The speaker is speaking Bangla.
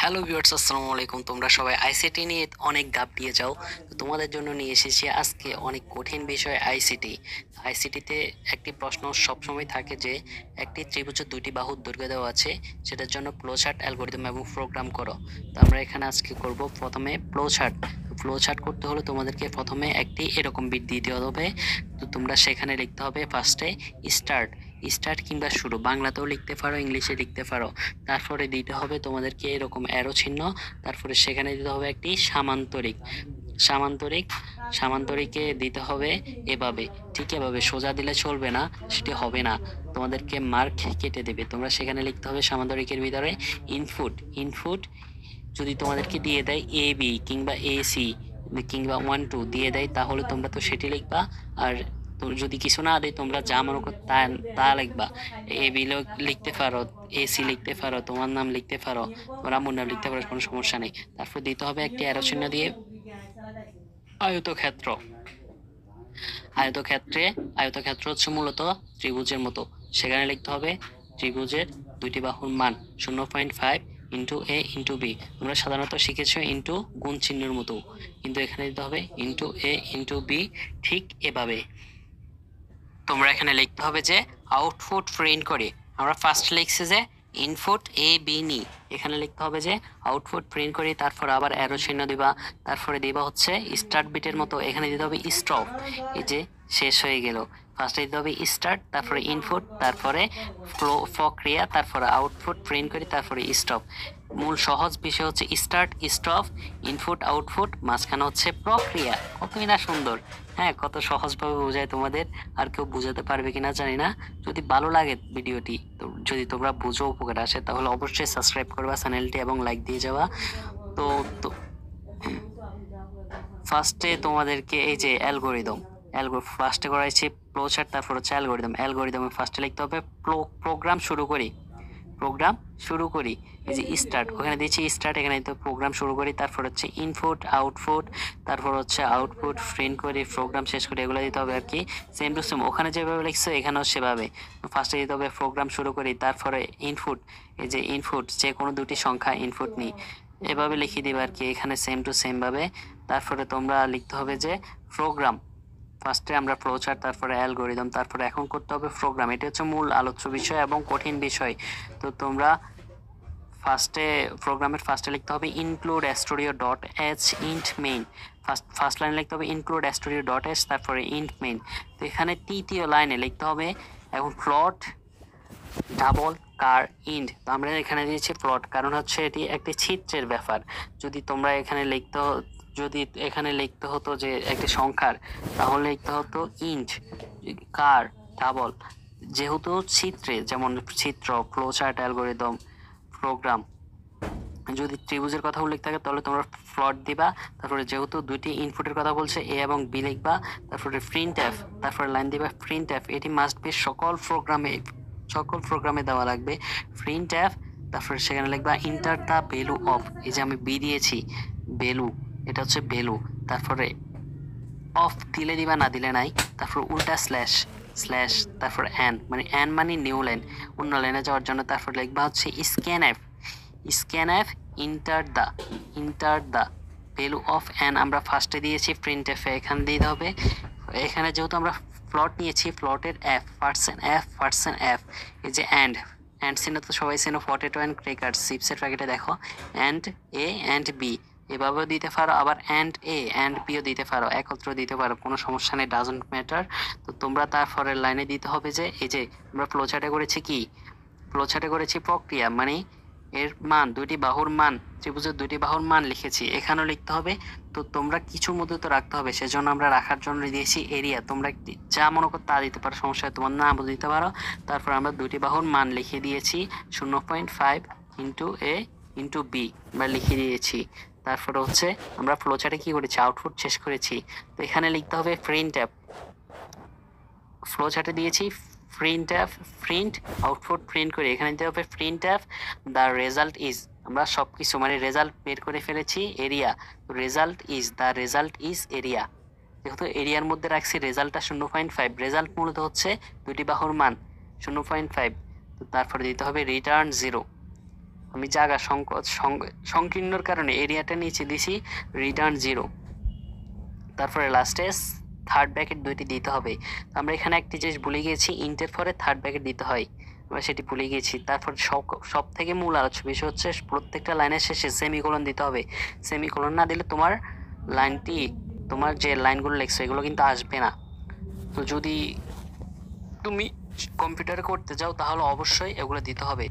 হ্যালো ভিউয়ার্স, আসসালামু আলাইকুম। তোমরা সবাই আইসিটি নিয়ে অনেক গাপ দিয়ে যাও। তো তোমাদের জন্য নিয়ে এসেছি আজকে অনেক কঠিন বিষয় আইসিটি। আইসিটিতে একটি প্রশ্ন সবসময় থাকে যে একটি ত্রিভুজের দুটি বাহুর দৈর্ঘ্য দেওয়া আছে, সেটার জন্য ফ্লোচার্ট, অ্যালগরিদম এবং প্রোগ্রাম করো। তো আমরা এখানে আজকে করব প্রথমে ফ্লোচার্ট। ফ্লোচার্ট করতে হলে তোমাদেরকে প্রথমে একটি এরকম বিট দিতে হবে। তো তোমরা সেখানে লিখতে হবে ফার্স্টে স্টার্ট। স্টার্ট কিংবা শুরু বাংলাতেও লিখতে পারো, ইংলিশে লিখতে পারো। তারপরে দিতে হবে তোমাদেরকে এরকম অ্যারো চিহ্ন। তারপরে সেখানে দিতে হবে একটি সামান্তরিক। সামান্তরিক সামান্তরিকে দিতে হবে এভাবে, ঠিক এভাবে সোজা দিলে চলবে না, সেটি হবে না, তোমাদেরকে মার্ক কেটে দেবে। তোমরা সেখানে লিখতে হবে সামান্তরিকের ভিতরে ইনপুট। ইনপুট যদি তোমাদেরকে দিয়ে দেয় এ বি কিংবা এ সি কিংবা 1 2 দিয়ে দেয়, তাহলে তোমরা তো সেটি লিখবা। আর যদি কিছু না দেয়, তোমরা যা মনে করো তা তা লিখবা। এ বি লিখতে পারো, এ সি লিখতে পারো, তোমার নাম লিখতে পারো, তোমার আম্মুর নাম লিখতে পারো, কোনো সমস্যা নেই। তারপর দিতে হবে একটি অ্যারো চিহ্ন দিয়ে আয়তক্ষেত্র। আয়তক্ষেত্রে আয়তক্ষেত্র হচ্ছে মূলত ত্রিভুজের মতো। সেখানে লিখতে হবে ত্রিভুজের দুইটি বাহুর মান 0.5 ইন্টু এ ইন্টু বি। তোমরা সাধারণত শিখেছো ইন্টু গুণ চিহ্নের মতো, কিন্তু এখানে দিতে হবে ইন্টু এ ইন্টু বি, ঠিক এভাবে। তোমরা এখানে লিখতে হবে যে আউটপুট প্রিন্ট করে। আমরা ফার্স্ট লিখছি যে ইনপুট এ বি নি, এখানে লিখতে হবে যে আউটপুট প্রিন্ট করি, তারপর আবার অ্যারো চিহ্ন দিবা। তারপরে দিবা হচ্ছে স্টার্ট বিটের মতো, এখানে দিতে হবে স্টপ। এই যে শেষ হয়ে গেল, ফার্স্টে দিতে হবে স্টার্ট, তারপরে ইনপুট, তারপরে ফ্লো প্রক্রিয়া, তারপরে আউটপুট প্রিন্ট করি, তারপরে স্টপ। মূল সহজ বিষয় হচ্ছে স্টার্ট স্টপ ইনপুট আউটপুট, মাঝখানে হচ্ছে প্রক্রিয়া। কতই না সুন্দর! হ্যাঁ, কত সহজভাবে বোঝায় তোমাদের। আর কেউ বোঝাতে পারবে কিনা জানি না। যদি ভালো লাগে ভিডিওটি, তো যদি তোমরা বুঝো উপকার আসে, তাহলে অবশ্যই সাবস্ক্রাইব করবা চ্যানেলটি এবং লাইক দিয়ে যাওয়া। তো তো ফার্স্টে তোমাদেরকে এই যে অ্যালগোরিদম, ফার্স্টে করাইছি ফ্লোচার্ট, তারপর হচ্ছে অ্যালগোরিদম। অ্যালগোরিদমে ফার্স্টে লিখতে হবে প্রোগ্রাম শুরু করি। প্রোগ্রাম শুরু করি, এই যে স্টার্ট, ওখানে দিয়েছি স্টার্ট, এখানে তো প্রোগ্রাম শুরু করি, তারপর হচ্ছে ইনপুট আউটপুট, তারপর হচ্ছে আউটপুট প্রিন্ট করি, প্রোগ্রাম শেষ করি, এগুলো দিতে হবে আর কি। সেম টু সেম ওখানে যেভাবে লিখছো এখানেও সেভাবে। ফার্স্টে দিতে হবে প্রোগ্রাম শুরু করি, তারপরে ইনপুট, এই যে ইনপুট যে কোনো দুটি সংখ্যা ইনপুট নিই, এভাবে লিখে দিবে আর কি, এখানে সেম টু সেম ভাবে। তারপরে তোমরা লিখতে হবে যে প্রোগ্রাম। ফার্স্টে আমরা ফ্লোচার্ট, তারপরে অ্যালগোরিদম, তারপরে এখন করতে হবে প্রোগ্রাম। এটি হচ্ছে মূল আলোচ্য বিষয় এবং কঠিন বিষয়। তো তোমরা ফার্স্টে প্রোগ্রামের ফার্স্টে লিখতে হবে include studio dot H int main. First লাইনে লিখতে হবে ইনক্লুড স্টুডিও ডট এইচ, তারপরে ইন্ট মেইন। তো এখানে তৃতীয় লাইনে লিখতে হবে এখন প্লট ডাবল কার ইন্ট। তো আমরা এখানে দিয়েছি প্লট, কারণ হচ্ছে এটি একটি চিত্রের ব্যাপার। যদি তোমরা এখানে যদি এখানে লিখতে হতো যে একটি সংখ্যার, তাহলে লিখতে হতো ইন্ট কার ডাবল। যেহেতু চিত্রে, যেমন চিত্র, ফ্লোচার্ট, অ্যালগোরিদম, প্রোগ্রাম, যদি ত্রিভুজের কথা উল্লেখ থাকে তাহলে তোমরা প্লট দিবা। তারপরে যেহেতু দুইটি ইনপুটের কথা বলছে, এ এবং বি লিখবা। তারপরে প্রিন্ট এফ, তারপরে লাইন দিবা প্রিন্ট এফ। এটি মাস্ট বি সকল প্রোগ্রামে দেওয়া লাগবে প্রিন্ট এফ। তারপরে সেখানে লিখবা ইন্টার দ্য ভ্যালু অফ, এই যে আমি বি দিয়েছি ভ্যালু, এটা হচ্ছে ভ্যালু। তারপরে অফ দিলে দিবা, না দিলে নাই। তারপর উল্টা স্ল্যাশ স্ল্যাশ, তারপর অ্যান, মানে অ্যান মানে নিউ লাইন, অন্য লাইনে যাওয়ার জন্য। তারপর লিখবা হচ্ছে scan F. Scan F enter the value of an, আমরা ফার্স্টে দিয়েছি প্রিন্ট এফ, এখানে দিতে হবে। এখানে যেহেতু আমরা প্লট নিয়েছি, প্লটের পার্সেন্ট এফ, এই যে অ্যান্ড সিনে তো সবাই চেনো, পটেটো অ্যান্ড ক্রেকার চিপসের প্যাকেটে দেখো অ্যান্ড এ অ্যান্ড বি, এভাবেও দিতে পারো। আবার অ্যান্ড এ অ্যান্ড বিও দিতে পারো, একত্র দিতে পারো, কোনো সমস্যা নেই, ডাজন্ট ম্যাটার। তো তোমরা তারপরের লাইনে দিতে হবে যে এই যে আমরা ফ্লোচার্টে করেছি কি, ফ্লোচার্টে করেছি প্রক্রিয়া, মানে এর মান, দুইটি বাহুর মান, ত্রিভুজের দুইটি বাহুর মান লিখেছি, এখানেও লিখতে হবে। তো তোমরা কিছুর মধ্যে তো রাখতে হবে, সেজন্য আমরা রাখার জন্য দিয়েছি এরিয়া। তোমরা যা মনে করো তা দিতে পারো, সমস্যা হয়, তোমার নামও দিতে পারো। তারপর আমরা দুইটি বাহুর মান লিখে দিয়েছি 0.5 ইন্টু এ ইন্টু বি, আমরা লিখে দিয়েছি। তারপরে হচ্ছে আমরা ফ্লোচার্টে কি করেছি, আউটপুট শেষ করেছি। তো এখানে লিখতে হবে প্রিন্ট অ্যাপ। ফ্লো চার্টে দিয়েছি প্রিন্ট আউটপুট প্রিন্ট করে, এখানে দিতে হবে print app the result is. আমরা সব কিছু মানে রেজাল্ট বের করে ফেলেছি এরিয়া। তো রেজাল্ট ইজ এরিয়া, যেহেতু এরিয়ার মধ্যে রাখছি রেজাল্টটা 0.5, রেজাল্ট মূলত হচ্ছে দুটি বাহুর মান 0.5। তো তারপরে দিতে হবে রিটার্ন জিরো। আমি জায়গা সংকীর্ণর কারণে এরিয়াটা নিচে দিছি রিটার্ন 0। তারপরে লাস্টে থার্ড ব্র্যাকেট দুইটি দিতে হবে। তো আমরা এখানে একটি জিনিস ভুলে গিয়েছি, ইন্টের পরে থার্ড ব্র্যাকেট দিতে হয়, আমরা সেটি ভুলে গিয়েছি। তারপর সব থেকে মূল আলোচ্য বিষয় হচ্ছে প্রত্যেকটা লাইনের শেষে সেমিকোলন দিতে হবে। সেমিকোলন না দিলে তোমার লাইনটি, তোমার যে লাইনগুলো লিখছো এগুলো কিন্তু আসবে না। তো যদি তুমি কম্পিউটারে করতে যাও তাহলে অবশ্যই এগুলো দিতে হবে।